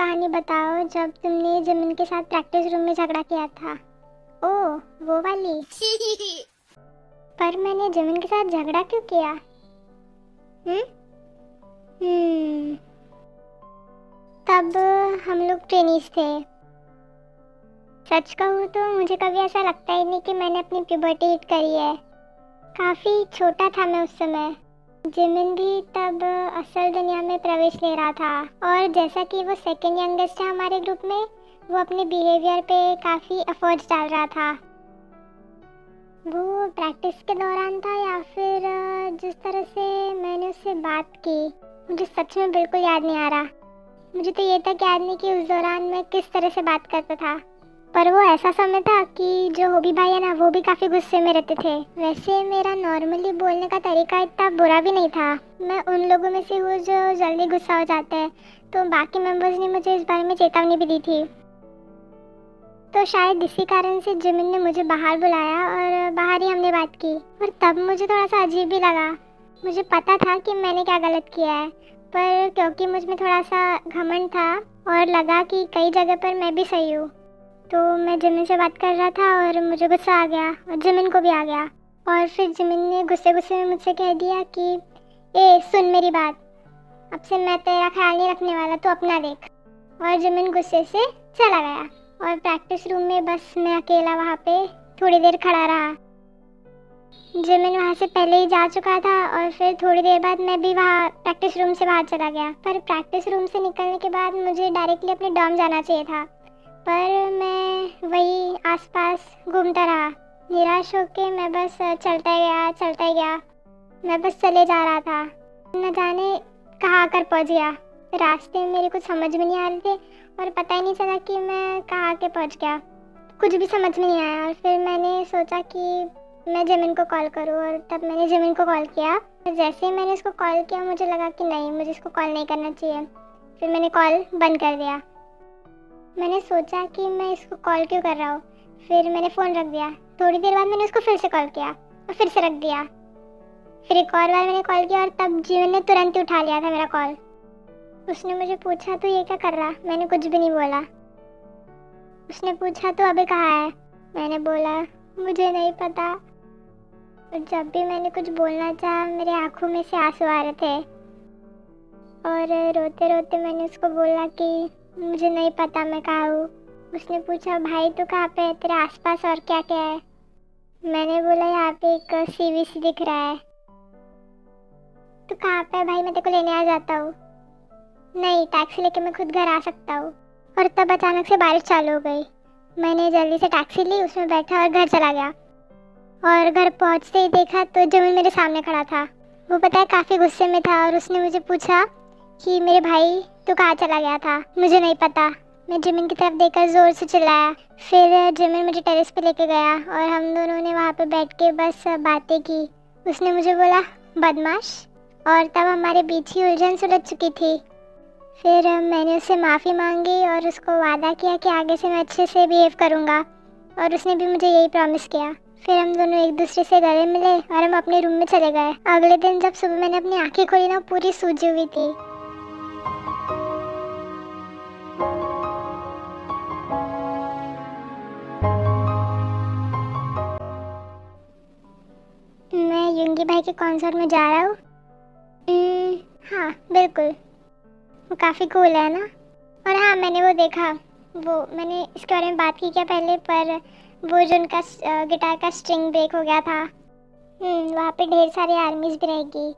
कहानी बताओ जब तुमने जिमिन के साथ प्रैक्टिस रूम में झगड़ा किया था। ओह, वो वाली। पर मैंने जिमिन के साथ झगड़ा क्यों किया? हम्म तब हम लोग ट्रेनीज थे। सच कहूँ तो मुझे कभी ऐसा लगता ही नहीं कि मैंने अपनी प्यूबर्टी हिट करी है। काफ़ी छोटा था मैं उस समय। जिमिन भी तब असल दुनिया में प्रवेश ले रहा था और जैसा कि वो सेकंड यंगेस्ट है हमारे ग्रुप में, वो अपने बिहेवियर पे काफ़ी एफर्ट्स डाल रहा था। वो प्रैक्टिस के दौरान था या फिर जिस तरह से मैंने उससे बात की, मुझे सच में बिल्कुल याद नहीं आ रहा। मुझे तो ये तक याद नहीं कि उस दौरान मैं किस तरह से बात करता था। पर वो ऐसा समय था कि जो होबी भाई है ना, वो भी काफ़ी गुस्से में रहते थे। वैसे मेरा नॉर्मली बोलने का तरीका इतना बुरा भी नहीं था। मैं उन लोगों में से हूँ जो जल्दी गुस्सा हो जाते हैं, तो बाकी मेंबर्स ने मुझे इस बारे में चेतावनी भी दी थी। तो शायद इसी कारण से जिमिन ने मुझे बाहर बुलाया और बाहर ही हमने बात की। और तब मुझे थोड़ा सा अजीब भी लगा। मुझे पता था कि मैंने क्या गलत किया है, पर क्योंकि मुझ में थोड़ा सा घमंड था और लगा कि कई जगह पर मैं भी सही हूँ, तो मैं जिमिन से बात कर रहा था और मुझे गुस्सा आ गया और जिमिन को भी आ गया। और फिर जिमिन ने गुस्से गुस्से में मुझसे कह दिया कि ए सुन मेरी बात, अब से मैं तेरा ख्याल नहीं रखने वाला, तो अपना देख। और जिमिन गुस्से से चला गया और प्रैक्टिस रूम में बस मैं अकेला वहाँ पे थोड़ी देर खड़ा रहा। जिमिन वहाँ से पहले ही जा चुका था और फिर थोड़ी देर बाद मैं भी वहाँ प्रैक्टिस रूम से बाहर चला गया। पर प्रैक्टिस रूम से निकलने के बाद मुझे डायरेक्टली अपने डॉर्म जाना चाहिए था, पर मैं वही आसपास घूमता रहा। निराश होकर मैं बस चलता गया। मैं बस चले जा रहा था, न जाने कहाँ आकर पहुँच गया। रास्ते में मेरे कुछ समझ में नहीं आ रहे थे और पता ही नहीं चला कि मैं कहाँ आके पहुँच गया। कुछ भी समझ में नहीं आया और फिर मैंने सोचा कि मैं जिमिन को कॉल करूँ, और तब मैंने जिमिन को कॉल किया। जैसे ही मैंने उसको कॉल किया मुझे लगा कि नहीं, मुझे इसको कॉल नहीं करना चाहिए। फिर मैंने कॉल बंद कर दिया। मैंने सोचा कि मैं इसको कॉल क्यों कर रहा हूँ, फिर मैंने फ़ोन रख दिया। थोड़ी देर बाद मैंने उसको फिर से कॉल किया और फिर से रख दिया। फिर एक और बार मैंने कॉल किया और तब जिमिन ने तुरंत ही उठा लिया था मेरा कॉल। उसने मुझे पूछा तो ये क्या कर रहा? मैंने कुछ भी नहीं बोला। उसने पूछा तो अभी कहाँ है? मैंने बोला मुझे नहीं पता। और जब भी मैंने कुछ बोलना चाहा मेरे आँखों में से आंसू आ रहे थे और रोते रोते मैंने उसको बोला कि मुझे नहीं पता मैं कहाँ हूँ। उसने पूछा भाई तू कहाँ पे है, तेरे आसपास और क्या क्या है? मैंने बोला यहाँ पे एक सीवीसी दिख रहा है। तू कहाँ पे है भाई, मैं तेरे को लेने आ जाता हूँ। नहीं, टैक्सी लेके मैं खुद घर आ सकता हूँ। और तब अचानक से बारिश चालू हो गई। मैंने जल्दी से टैक्सी ली, उसमें बैठा और घर चला गया। और घर पहुँचते ही देखा तो जिमिन मेरे सामने खड़ा था। वो पता है काफ़ी गुस्से में था और उसने मुझे पूछा कि मेरे भाई तू कहाँ चला गया था? मुझे नहीं पता। मैं जिमिन की तरफ देखकर ज़ोर से चिल्लाया। फिर जिमिन मुझे टेरेस पे लेके गया और हम दोनों ने वहाँ पे बैठ के बस बातें की। उसने मुझे बोला बदमाश, और तब हमारे बीच ही उलझन सुलझ चुकी थी। फिर मैंने उससे माफ़ी मांगी और उसको वादा किया कि आगे से मैं अच्छे से बिहेव करूँगा, और उसने भी मुझे यही प्रॉमिस किया। फिर हम दोनों एक दूसरे से गले मिले और हम अपने रूम में चले गए। अगले दिन जब सुबह मैंने अपनी आँखें खोली ना, पूरी सूजी हुई थी। मैं युंगी भाई के कॉन्सर्ट में जा रहा हूँ। हाँ बिल्कुल, वो काफ़ी कूल है ना। और हाँ, मैंने वो देखा, वो मैंने इसके बारे में बात की क्या पहले, पर वो जो उनका गिटार का स्ट्रिंग ब्रेक हो गया था। वहाँ पे ढेर सारी आर्मीज भी रहेगी।